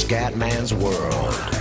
Scatman's World.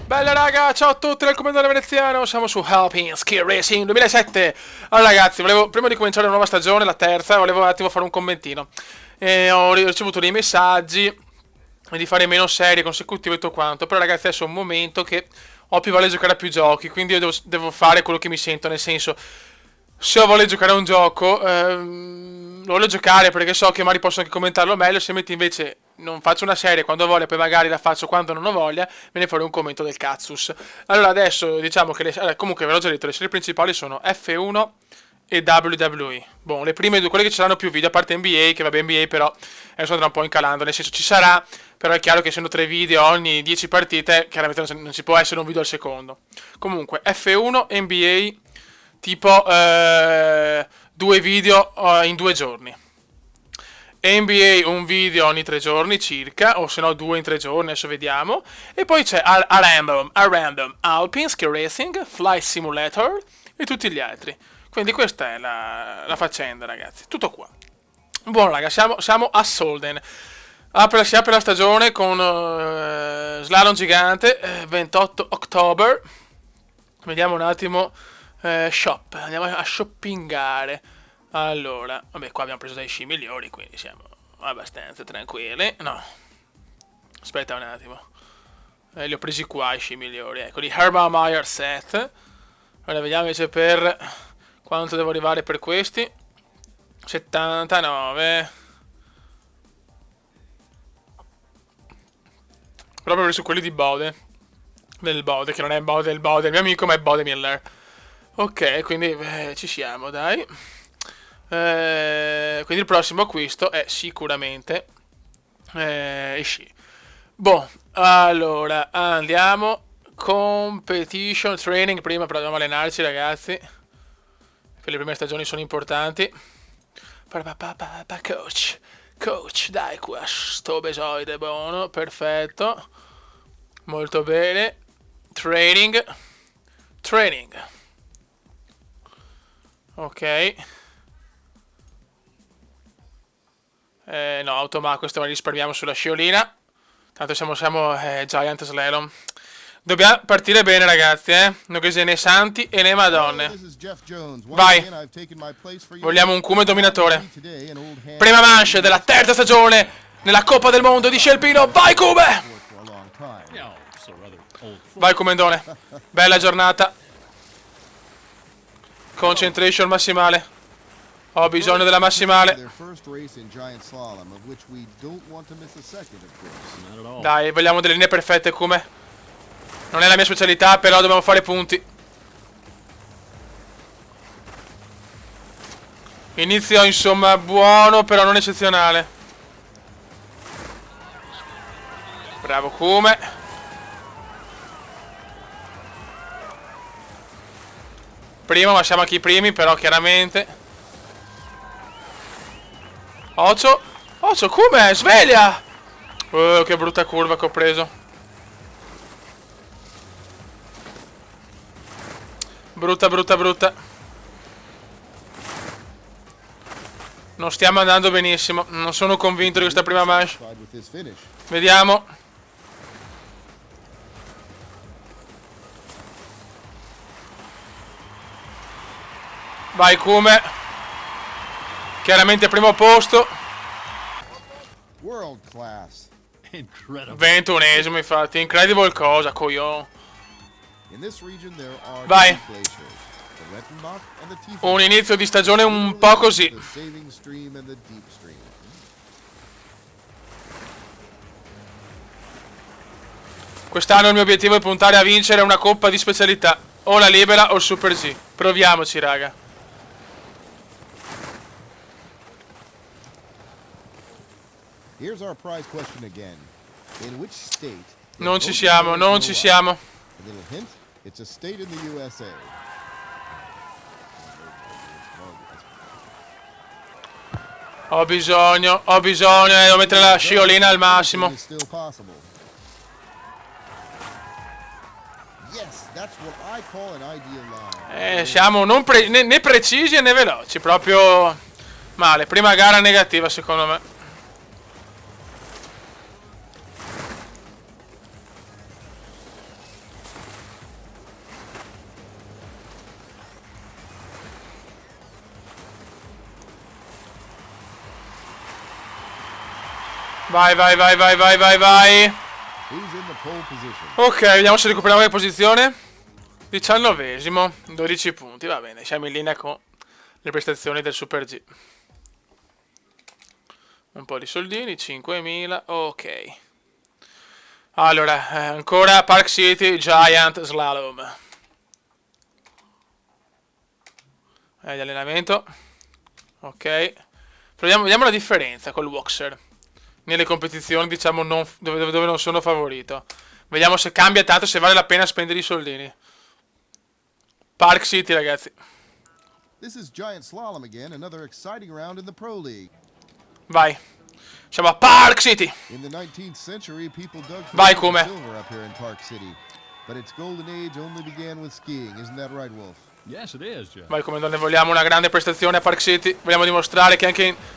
Bella raga, ciao a tutti dal Commendatore Veneziano, siamo su Alpine Ski Racing 2007. Allora ragazzi, prima di cominciare la nuova stagione, la terza, volevo un attimo fare un commentino. Ho ricevuto dei messaggi di fare meno serie consecutive e tutto quanto, però ragazzi adesso è un momento che ho più voglia di giocare a più giochi, quindi io devo fare quello che mi sento, nel senso, se ho voglia di giocare a un gioco, lo voglio giocare perché so che magari posso anche commentarlo meglio, se metti invece non faccio una serie quando voglio, poi magari la faccio quando non ho voglia, me ne farò un commento del cazzus. Allora adesso diciamo che comunque ve l'ho già detto, le serie principali sono F1 e WWE. Boh, le prime due, quelle che ci saranno più video, a parte NBA, che vabbè NBA però adesso andrà un po' incalando, nel senso ci sarà, però è chiaro che essendo 3 video ogni 10 partite, chiaramente non ci può essere un video al secondo. Comunque F1, NBA, tipo 2 video in 2 giorni. NBA un video ogni 3 giorni circa, o se no 2 in 3 giorni, adesso vediamo. E poi c'è a random Alpine Ski Racing, Flight Simulator e tutti gli altri. Quindi questa è la faccenda ragazzi, tutto qua. Buono raga, siamo a Solden. Si apre la stagione con slalom gigante, 28 ottobre. Vediamo un attimo, shop, andiamo a shoppingare. Allora, vabbè, qua abbiamo preso dei sci migliori, quindi siamo abbastanza tranquilli. No, aspetta un attimo. Li ho presi qua i sci migliori, ecco, di Herman Meyer set. Allora, vediamo invece per quanto devo arrivare per questi. 79. Proprio su quelli di Bode. Del Bode, che non è Bode, il Bode, il mio amico, ma è Bode Miller. Ok, quindi ci siamo, dai. Quindi il prossimo acquisto è sicuramente sci. Boh, allora andiamo. Competition training. Prima però dobbiamo allenarci ragazzi, per le prime stagioni sono importanti. Coach, dai qua sto besoide buono, perfetto, molto bene. Training. Ok. No, automa, questo la risparmiamo sulla sciolina. Tanto siamo Giant Slalom. Dobbiamo partire bene ragazzi, non che sia né santi e né madonne. Vai. Vogliamo un cume dominatore. Prima manche della terza stagione nella Coppa del Mondo di Scelpino. Vai Cume! Vai Cumendone. Bella giornata. Concentration massimale. Ho bisogno della massimale. Dai, vogliamo delle linee perfette, Kume. Non è la mia specialità, però dobbiamo fare punti. Inizio, insomma, buono, però non eccezionale. Bravo, Kume. Primo, ma siamo anche i primi, però, chiaramente. Occhio, Kume, sveglia! Che brutta curva che ho preso. Brutta. Non stiamo andando benissimo. Non sono convinto di questa prima manche. Vediamo. Vai Kume. Chiaramente primo posto. 21esimo infatti. Incredible cosa, coglione. Vai. Un inizio di stagione un po' così. Quest'anno il mio obiettivo è puntare a vincere una coppa di specialità. O la libera o il Super G. Proviamoci raga. Non ci siamo. Ho bisogno, devo mettere la sciolina al massimo. Siamo non né precisi né veloci, proprio male. Prima gara negativa secondo me. Vai, vai, vai, vai, vai, vai, vai. Ok, vediamo se recuperiamo la posizione. 19esimo, 12 punti, va bene, siamo in linea con le prestazioni del Super G. Un po' di soldini, 5.000, ok. Allora, ancora Park City Giant Slalom. Di allenamento. Ok. Vediamo la differenza col Boxer. Nelle competizioni, diciamo, dove non sono favorito. Vediamo se cambia tanto, se vale la pena spendere i soldini. Park City, ragazzi. Vai. Siamo a Park City. Vai, come. Vai, come donne, vogliamo una grande prestazione a Park City. Vogliamo dimostrare che anche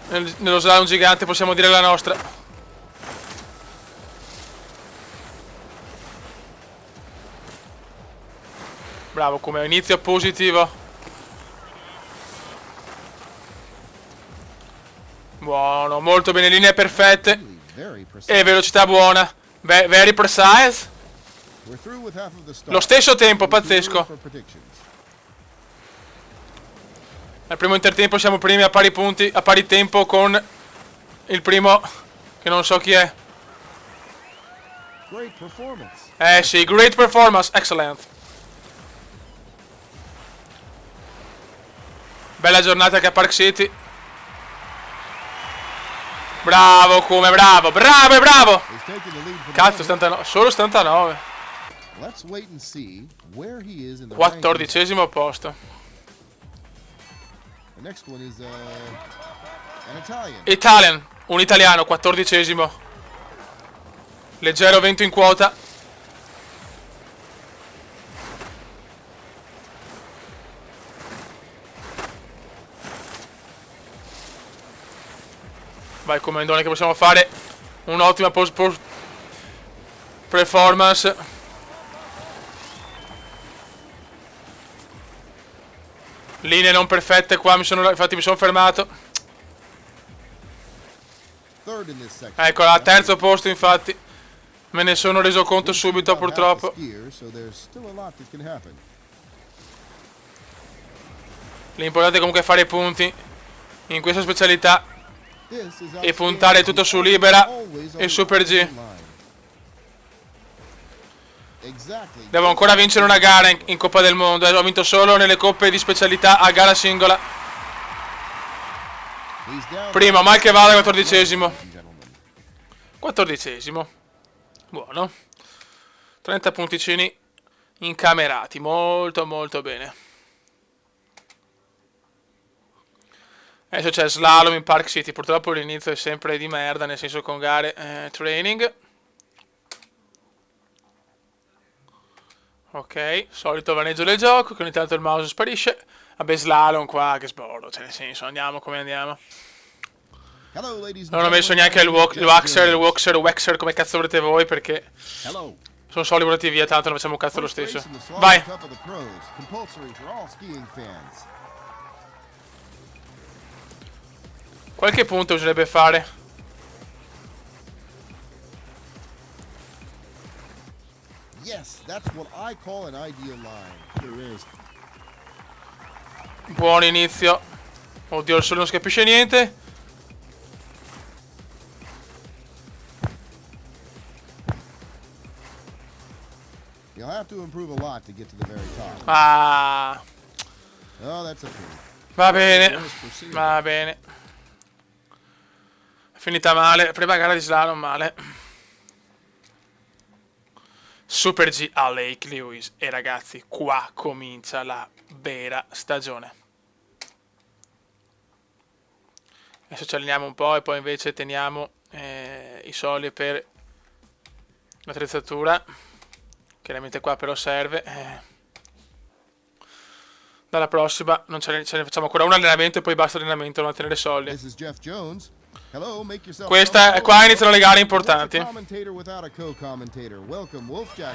nello slalom gigante possiamo dire la nostra. Bravo, come inizio positivo. Buono, molto bene, linee perfette. E velocità buona. Very precise. Lo stesso tempo, pazzesco. Al primo intertempo siamo primi a pari punti, a pari tempo con il primo, che non so chi è. Sì, great performance, excellent. Bella giornata che a Park City. Bravo, come, bravo, bravo e bravo. Cazzo, 79, solo 79. 14esimo posto. Italian, un italiano, 14esimo. Leggero vento in quota. Vai, comandone, che possiamo fare un'ottima performance. Linee non perfette qua, infatti mi sono fermato. Ecco, al terzo posto infatti. Me ne sono reso conto subito, purtroppo. L'importante è comunque fare i punti in questa specialità e puntare tutto su Libera e Super G. Devo ancora vincere una gara in Coppa del Mondo. Ho vinto solo nelle coppe di specialità a gara singola. Primo, mal che vada, 14esimo. 14esimo. Buono. 30 punticini incamerati. Molto molto bene. Adesso c'è slalom in Park City. Purtroppo l'inizio è sempre di merda, nel senso con gare training. Ok, solito vaneggio del gioco, che ogni tanto il mouse sparisce. Vabbè, slalom qua, che sbordo, cioè nel senso, andiamo come andiamo. Non ho messo neanche il Waxer, come cazzo volete voi, perché sono soldi volati via, tanto non facciamo un cazzo lo stesso. Vai! Qualche punto bisognerebbe fare. Buon inizio. Oddio, il sole non si capisce niente. Ah. Va bene. Va bene. È finita male. Prima gara di slalom male. Super G a Lake Lewis. E ragazzi, qua comincia la vera stagione. Adesso ci alleniamo un po' e poi invece teniamo i soldi per l'attrezzatura. Chiaramente qua però serve. Dalla prossima non ce ne facciamo ancora un allenamento e poi basta allenamento, non tenere soldi. Qua iniziano le gare importanti.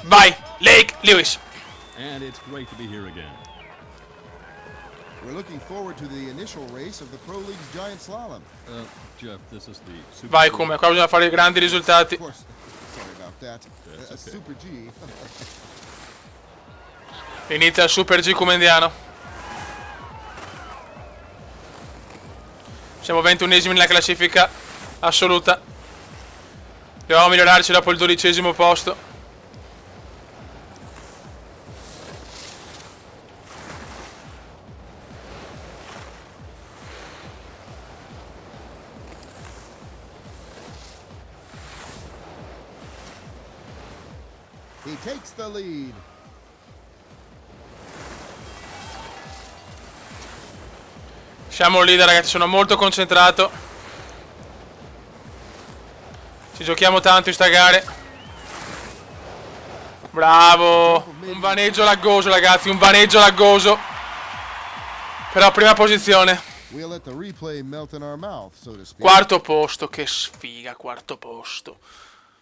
Vai, Lake Lewis. And it's great to be here again. We're looking forward to the initial race of the Pro League's Giant Slalom. Jeff, this is the Super Vai G. come, qua bisogna fare grandi risultati. Of course, sorry about that. That's okay. Super G. Inizia il Super G comendiano. Siamo 21esimi nella classifica assoluta. Dobbiamo migliorarci dopo il 12° posto. He takes the lead. Siamo lì ragazzi, sono molto concentrato. Ci giochiamo tanto in sta gare. Bravo. Un vaneggio laggoso ragazzi, un vaneggio laggoso. Però prima posizione. We'll let the replay melt in our mouth, so to speak. Quarto posto, che sfiga, quarto posto.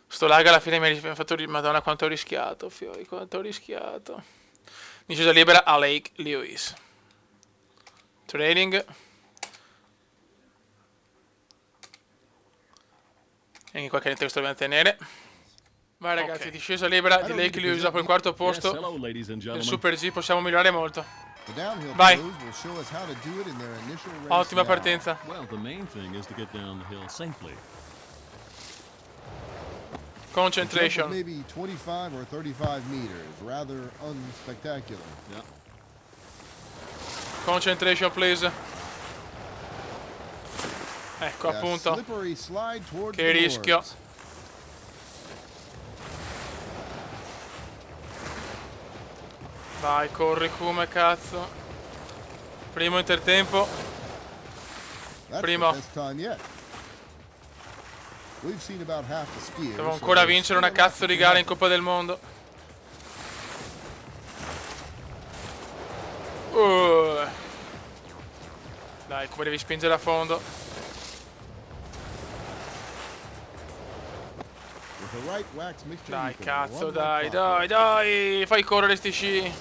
Sto lag alla fine mi ha fatto... Madonna quanto ho rischiato, fiori, quanto ho rischiato. Discesa libera a Lake Lewis. Training. E anche qualche intervento dobbiamo tenere. Vai ragazzi, discesa libera di Lake Lewis dopo il quarto Yes, posto. hello, ladies and Nel gentlemen. Super G possiamo migliorare molto. The downhill Vai. pros will show us how to do it in their initial race. Ottima now. partenza. Well, the main thing is to get down the hill safely. Jump of Concentration. maybe 25 or 35 meters, rather unspectacular. Yeah. Concentration please. Ecco A appunto. slippery slide towards Che the rischio. boards. Vai, corri come cazzo. Primo intertempo. That's Primo. the best time yet. We've seen about half the skiers. Devo so ancora there's vincere una still a lot cazzo to di gara in happen. Coppa del Mondo. Dai, come devi spingere a fondo. With the right wax mixture, Dai, you can cazzo, run dai, like dai, dai. Fai correre sti sci.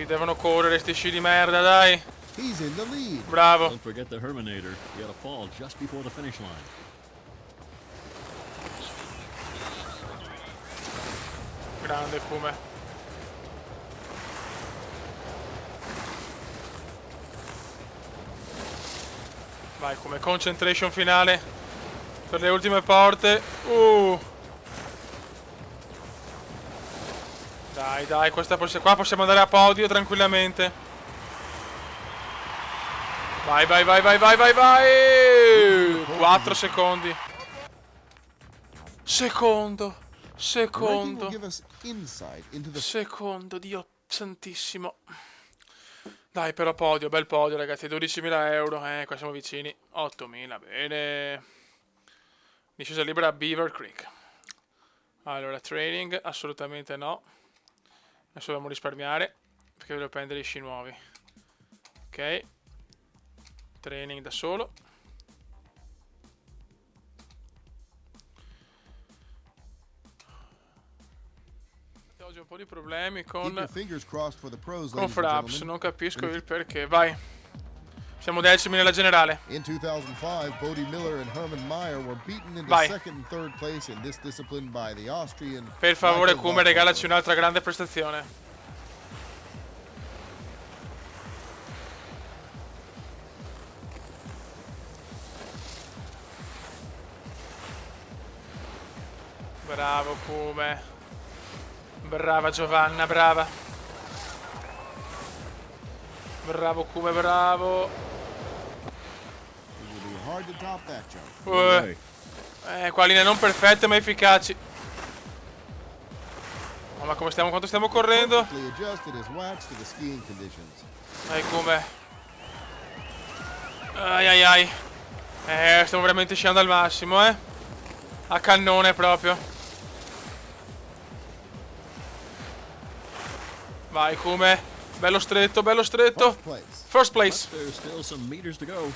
Devono correre sti sci di merda, dai. clockwork. He's in the lead. Bravo. Don't forget the Herminator. You got to fall just before the finish line. Grande come. Vai come concentration finale per le ultime porte. Dai, dai, qua possiamo andare a podio tranquillamente. Vai, vai, vai, vai, vai, vai, vai. 4 secondi. Secondo. The ranking will Secondo. give us insight into the Secondo, Dio santissimo. Dai, però podio, bel podio, ragazzi. 12.000 euro, qua siamo vicini. 8.000, bene. Discesa libera a Beaver Creek. Allora, training, assolutamente no. Adesso dobbiamo risparmiare, perché devo prendere i sci nuovi. Ok. Training da solo. Oggi ho un po' di problemi keep your con fingers crossed for the pros, Con ladies and Fraps, gentlemen. non capisco il perché. Vai. Siamo decimi nella generale. In 2005, Bodie Miller and Herman Meyer were beaten into Vai. second and third place in this discipline by the Austrian. Per favore, Michael Kume, Loeffler. regalaci un'altra grande prestazione. Bravo, Kume. Brava Giovanna, brava. Bravo, Kume, bravo. It will be hard to top that jump. Hey. Qua linee non perfette ma efficaci. Ma come stiamo, quanto stiamo correndo? Perfectly adjusted his wax to the skiing conditions. Dai, come? Ai ai ai. Stiamo veramente scendendo al massimo, A cannone proprio. Vai, come? Bello stretto, bello stretto. First place. First place. There's still some meters to go.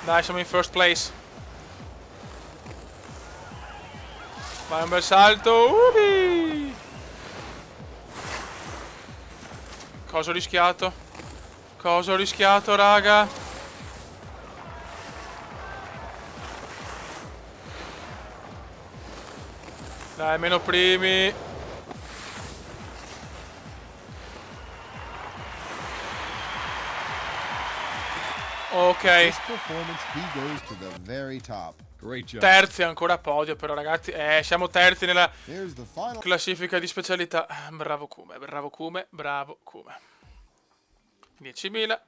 Dai, siamo in first place. Vai, un bel salto. Ubi! Cosa ho rischiato? Cosa ho rischiato, raga? Dai, meno primi. Ok. This performance, he goes to the very top. Great job. Terzi ancora a podio però, ragazzi. Siamo terzi nella Here's the final. classifica di specialità. Bravo Kume, bravo Kume, bravo Kume. 10.000.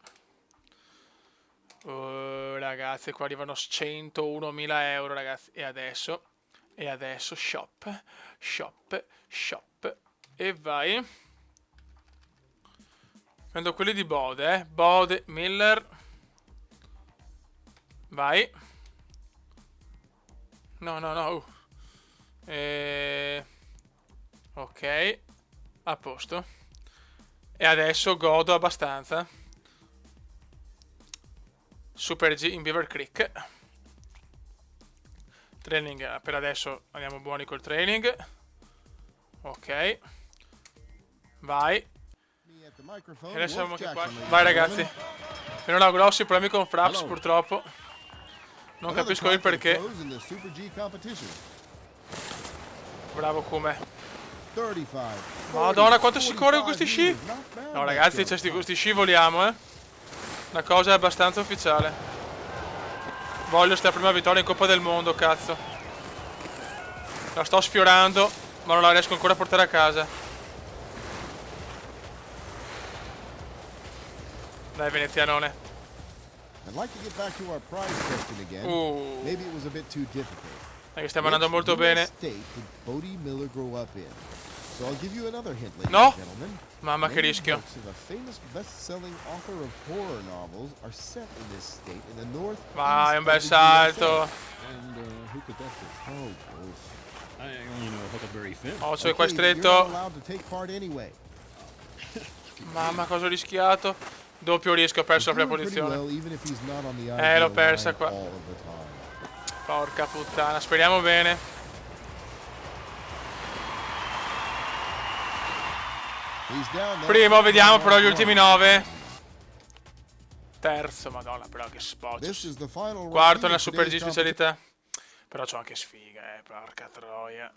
Ragazzi, qua arrivano 101.000 euro, ragazzi. E adesso shop, shop, shop. E vai. Prendo quelli di Bode, Bode, Miller. Vai. No, no, no. Ok. A posto. E adesso godo abbastanza. Super G in Beaver Creek. Training. Per adesso andiamo buoni col training. Ok. Vai. E adesso siamo anche qua. Vai, ragazzi. Finora ho grossi problemi con Fraps, purtroppo. Non capisco il perché. Bravo Kume. Madonna, quanto si corre con questi sci? No, ragazzi, c'è questi sci voliamo, Una cosa abbastanza ufficiale. Voglio sta prima vittoria in Coppa del Mondo, cazzo. La sto sfiorando, ma non la riesco ancora a portare a casa. Dai, venezianone. I'd like to get back to our prize question again. Maybe it was a bit too difficult. Che stiamo andando molto bene. State did Bodie Miller grow up in? So I'll give you another hint, ladies No! and gentlemen. Mamma che Many rischio. books of a famous best-selling author of horror novels are set in this state in the north. Vai, un bel salto. And who could that be? Oh, oof. I only know Huckleberry Finn. Occhio qua Okay, but you're not stretto. allowed to take part anyway. Mamma, cosa ho rischiato? Doppio rischio, ho perso la prima Doing pretty posizione. well, even if he's not on the l'ho ideal persa line qua. all of the time. Porca puttana, speriamo bene. He's down there. Primo, vediamo però gli ultimi 9. Terzo, madonna, però che This spoccio. is the final Quarto round nella of Super G today's specialità. Però c'ho anche sfiga, porca troia.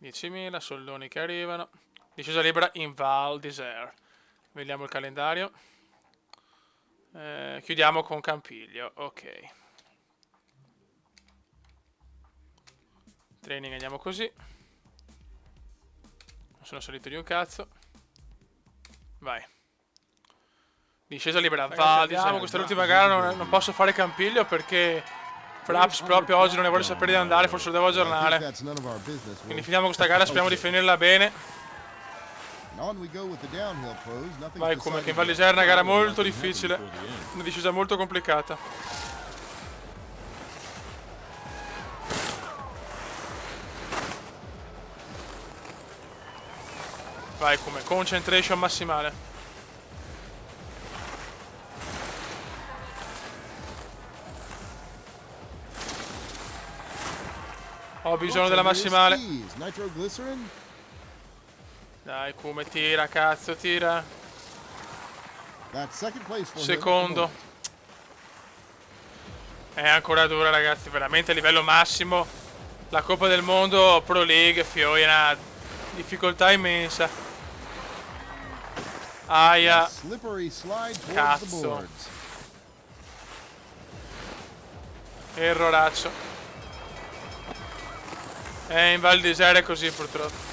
10.000, soldoni che arrivano. Discesa libera in Val d'Isère. Vediamo il calendario. Chiudiamo con Campiglio, ok. Training andiamo così. Non sono salito di un cazzo. Vai. Discesa libera Val d'Isère. Questa è l'ultima gara, non posso fare Campiglio perché Fraps proprio oggi non ne vuole sapere di andare, forse lo devo I think aggiornare. that's none of our business. Quindi finiamo questa gara, speriamo di finirla bene. On we go with the downhill pros. Nothing Vai, come che in Val d'Isère è una gara molto difficile. Una discesa molto complicata. Vai, come concentration massimale. Ho bisogno della massimale. Nitroglycerin? Dai, come tira, cazzo, tira. That's second place for him. Secondo. È ancora dura, ragazzi, veramente a livello massimo. La Coppa del Mondo Pro League, Fiori, è una difficoltà immensa. Aia. Slippery slide towards the Cazzo. boards. Erroraccio. In Val d'Isère è così, purtroppo.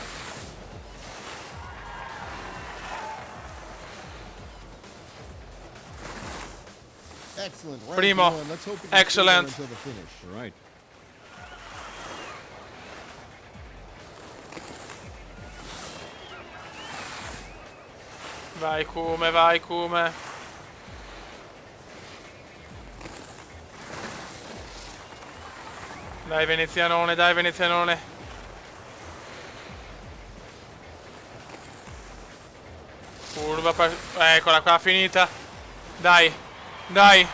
Excellent. Round Primo. one. Let's hope he can stay there Excellent. until the finish. Right. Vai Kume, vai Kume. Dai venezianone, dai venezianone. Curva eccola qua, finita. Dai, dai.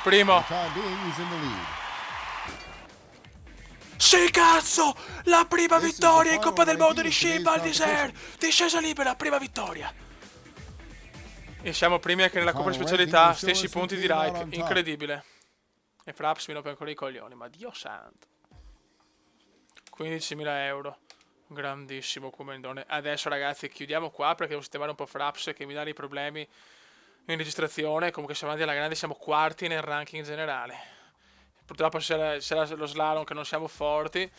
Primo. For the time being, he's in the lead. Sì, cazzo! La prima This is vittoria the in Coppa del final Mondo di ranking of Scimbal today's Desert! Discesa libera, prima vittoria! E siamo primi anche nella Coppa di Final Specialità, ranking will stessi show us punti who di came out Reich, on top. incredibile. E Fraps mi rompe ancora i coglioni, ma Dio santo. 15.000 euro. Grandissimo Comendone. Adesso ragazzi chiudiamo qua perché devo sistemare un po' Fraps che mi dà dei problemi in registrazione. Comunque siamo avanti alla grande, siamo quarti nel ranking generale. Purtroppo c'era lo slalom che non siamo forti,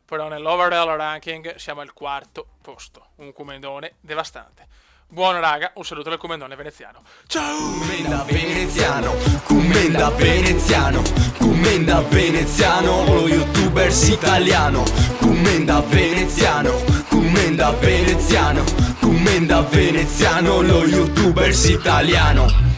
però nell'overall ranking siamo al quarto posto. Un Comendone devastante. Buono raga, un saluto dal Comendone veneziano. Ciao! Commenda veneziano, commenda veneziano, commenda veneziano, lo youtubers italiano. Commenda veneziano, commenda veneziano, commenda veneziano, lo youtubers italiano.